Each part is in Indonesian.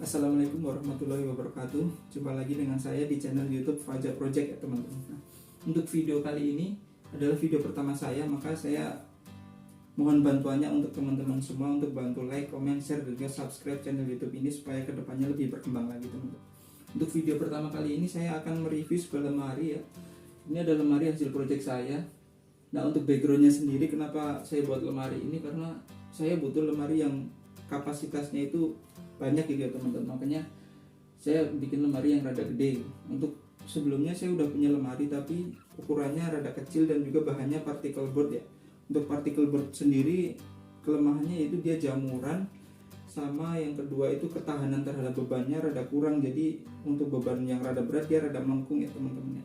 Assalamualaikum warahmatullahi wabarakatuh. Jumpa lagi dengan saya di channel YouTube Fajar Project ya teman-teman. Nah, untuk video kali ini adalah video pertama saya, maka saya mohon bantuannya untuk teman-teman semua untuk bantu like, comment, share, dan juga subscribe channel YouTube ini supaya kedepannya lebih berkembang lagi teman-teman. Untuk video pertama kali ini saya akan mereview sebuah lemari ya. Ini adalah lemari hasil project saya. Nah, untuk backgroundnya sendiri kenapa saya buat lemari ini, karena saya butuh lemari yang kapasitasnya itu banyak gitu ya teman-teman. Makanya saya bikin lemari yang rada gede. Untuk sebelumnya saya udah punya lemari tapi ukurannya rada kecil dan juga bahannya particle board ya. Untuk particle board sendiri kelemahannya itu dia jamuran, sama yang kedua itu ketahanan terhadap bebannya rada kurang. Jadi untuk beban yang rada berat dia rada melengkung ya teman-teman ya.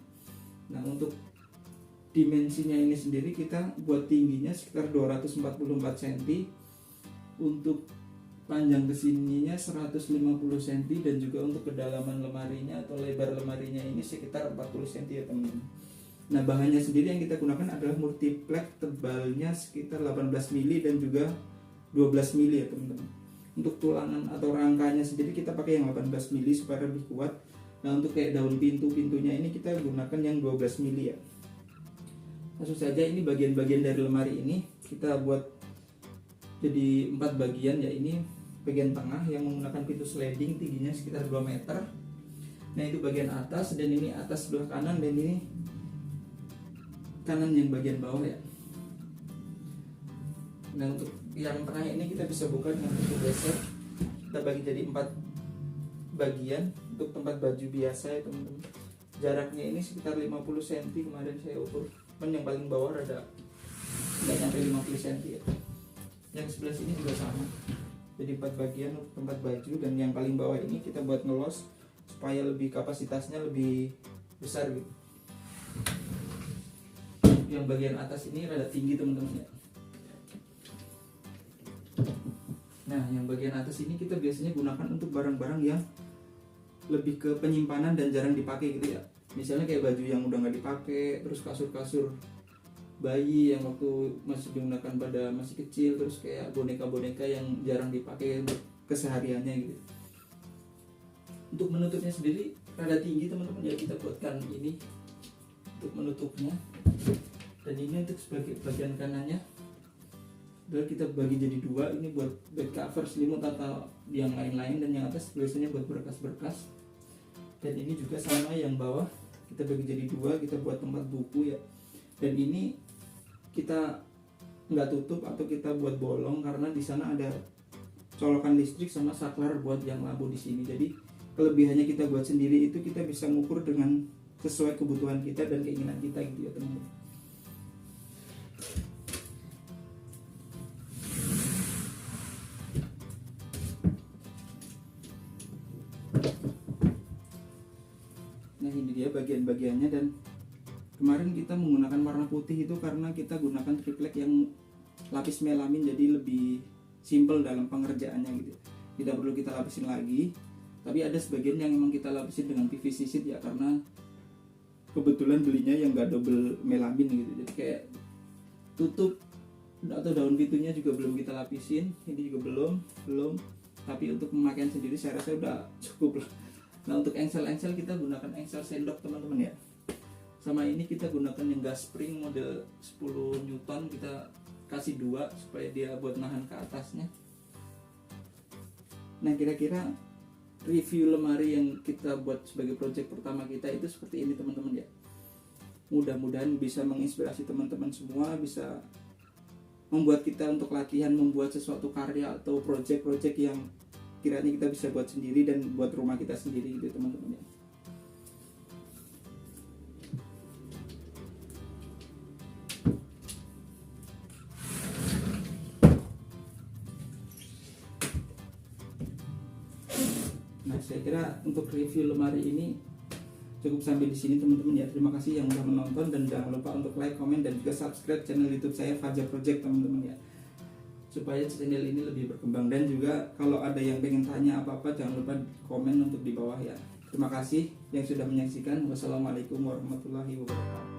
Nah, untuk dimensinya ini sendiri kita buat tingginya sekitar 244 cm, untuk panjang kesininya 150 cm, dan juga untuk kedalaman lemarinya atau lebar lemarinya ini sekitar 40 cm ya teman-teman. Nah, bahannya sendiri yang kita gunakan adalah multiplex, tebalnya sekitar 18 mili dan juga 12 mili ya teman-teman. Untuk tulangan atau rangkanya sendiri kita pakai yang 18 mili supaya lebih kuat. Nah, untuk kayak daun pintunya ini kita gunakan yang 12 mili ya. Langsung saja, ini bagian-bagian dari lemari ini kita buat jadi 4 bagian ya. Ini bagian tengah yang menggunakan pintu sliding tingginya sekitar 2 meter. Nah, itu bagian atas, dan ini atas sebelah kanan, dan ini kanan yang bagian bawah ya. Nah, untuk yang tengah ini kita bisa buka dengan pintu geser. Kita bagi jadi 4 bagian untuk tempat baju biasa ya teman-teman. Jaraknya ini sekitar 50 cm kemarin saya ukur. Yang paling bawah rada nggak nyampe 50 cm ya. Yang sebelah sini juga sama. Jadi 4 bagian untuk tempat baju, dan yang paling bawah ini kita buat ngelos supaya lebih kapasitasnya lebih besar gitu. Yang bagian atas ini rada tinggi teman-teman ya. Nah, yang bagian atas ini kita biasanya gunakan untuk barang-barang yang lebih ke penyimpanan dan jarang dipakai gitu ya. Misalnya kayak baju yang udah nggak dipakai, terus kasur-kasur bayi yang waktu masih digunakan pada masih kecil, terus kayak boneka-boneka yang jarang dipakai untuk kesehariannya gitu. Untuk menutupnya sendiri rada tinggi teman-teman ya, kita buatkan ini untuk menutupnya. Dan ini untuk sebagai bagian kanannya adalah kita bagi jadi 2, ini buat bed cover, selimut atau yang lain-lain, dan yang atas biasanya buat berkas-berkas. Dan ini juga sama yang bawah kita bagi jadi 2, kita buat tempat buku ya. Dan ini kita nggak tutup atau kita buat bolong karena di sana ada colokan listrik sama saklar buat yang lampu di sini. Jadi kelebihannya kita buat sendiri itu kita bisa mengukur dengan sesuai kebutuhan kita dan keinginan kita gitu ya teman-teman. Nah, ini dia bagian-bagiannya, dan kemarin kita menggunakan warna putih itu karena kita gunakan triplek yang lapis melamin, jadi lebih simple dalam pengerjaannya gitu. Tidak perlu kita lapisin lagi, tapi ada sebagian yang memang kita lapisin dengan PVC sheet ya, karena kebetulan belinya yang nggak double melamin gitu. Jadi kayak tutup atau daun pintunya juga belum kita lapisin, ini juga belum. Tapi untuk pemakaian sendiri saya rasa udah cukup lah. Nah, untuk engsel kita gunakan engsel sendok teman-teman ya. Sama ini kita gunakan yang gas spring model 10 Newton, kita kasih 2 supaya dia buat nahan ke atasnya. Nah, kira-kira review lemari yang kita buat sebagai project pertama kita itu seperti ini teman-teman ya. Mudah-mudahan bisa menginspirasi teman-teman semua, bisa membuat kita untuk latihan membuat sesuatu karya atau project-project yang kiranya kita bisa buat sendiri dan buat rumah kita sendiri gitu teman-teman ya. Nah, saya kira untuk review lemari ini cukup sampai di sini teman-teman ya. Terima kasih yang sudah menonton, dan jangan lupa untuk like, comment, dan juga subscribe channel YouTube saya Fajar Project teman-teman ya, supaya channel ini lebih berkembang. Dan juga kalau ada yang pengen tanya apa-apa jangan lupa komen untuk di bawah ya. Terima kasih yang sudah menyaksikan. Wassalamualaikum warahmatullahi wabarakatuh.